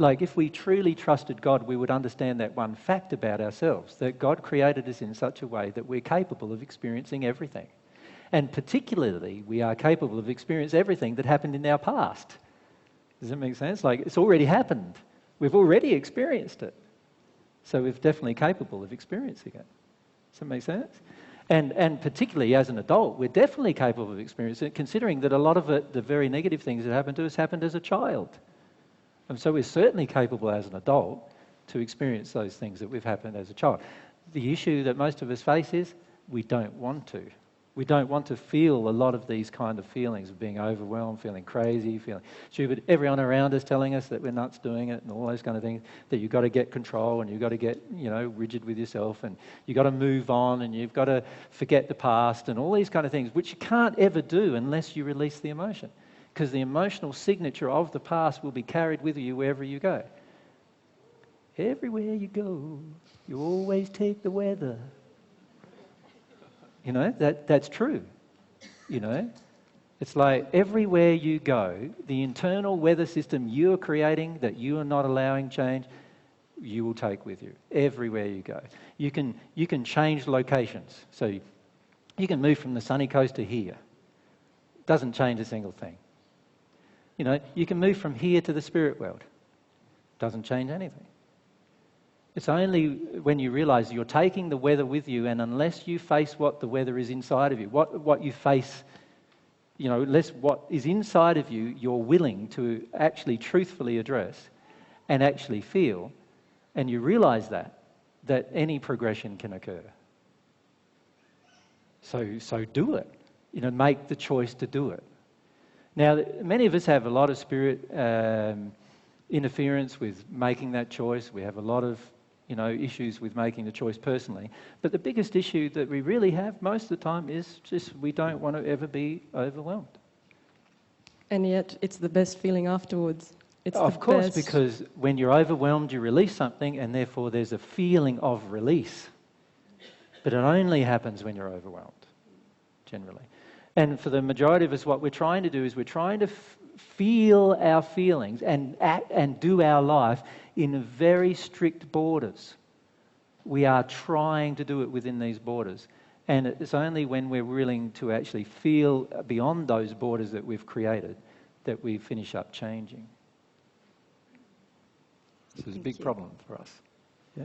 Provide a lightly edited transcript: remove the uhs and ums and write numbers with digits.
Like, if we truly trusted God, we would understand that one fact about ourselves, that God created us in such a way that we're capable of experiencing everything. And particularly, we are capable of experiencing everything that happened in our past. Does that make sense? Like, it's already happened. We've already experienced it. So we're definitely capable of experiencing it. Does that make sense? And particularly as an adult, we're definitely capable of experiencing it, considering that a lot of it, the very negative things that happened to us, happened as a child. And so we're certainly capable as an adult to experience those things that we've happened as a child. The issue that most of us face is we don't want to. We don't want to feel a lot of these kind of feelings of being overwhelmed, feeling crazy, feeling stupid. Everyone around us telling us that we're nuts doing it and all those kind of things, that you've got to get control and you've got to get, rigid with yourself and you've got to move on and you've got to forget the past and all these kind of things, which you can't ever do unless you release the emotion. Because the emotional signature of the past will be carried with you wherever you go. Everywhere you go, you always take the weather. That's true. It's like everywhere you go, the internal weather system you are creating that you are not allowing change, you will take with you everywhere you go. You can change locations. So you can move from the sunny coast to here. Doesn't change a single thing. You can move from here to the spirit world. Doesn't change anything. It's only when you realise you're taking the weather with you, and unless you face what the weather is inside of you, what you face, unless what is inside of you, you're willing to actually truthfully address and actually feel, and you realise that any progression can occur. So do it. Make the choice to do it. Now, many of us have a lot of spirit interference with making that choice. We have a lot of, issues with making the choice personally. But the biggest issue that we really have most of the time is just we don't want to ever be overwhelmed. And yet it's the best feeling afterwards. Of course, because when you're overwhelmed, you release something, and therefore there's a feeling of release. But it only happens when you're overwhelmed, generally. And for the majority of us, what we're trying to do is we're trying to feel our feelings and act and do our life in very strict borders. We are trying to do it within these borders. And it's only when we're willing to actually feel beyond those borders that we've created that we finish up changing. This is a big problem for us. Yeah.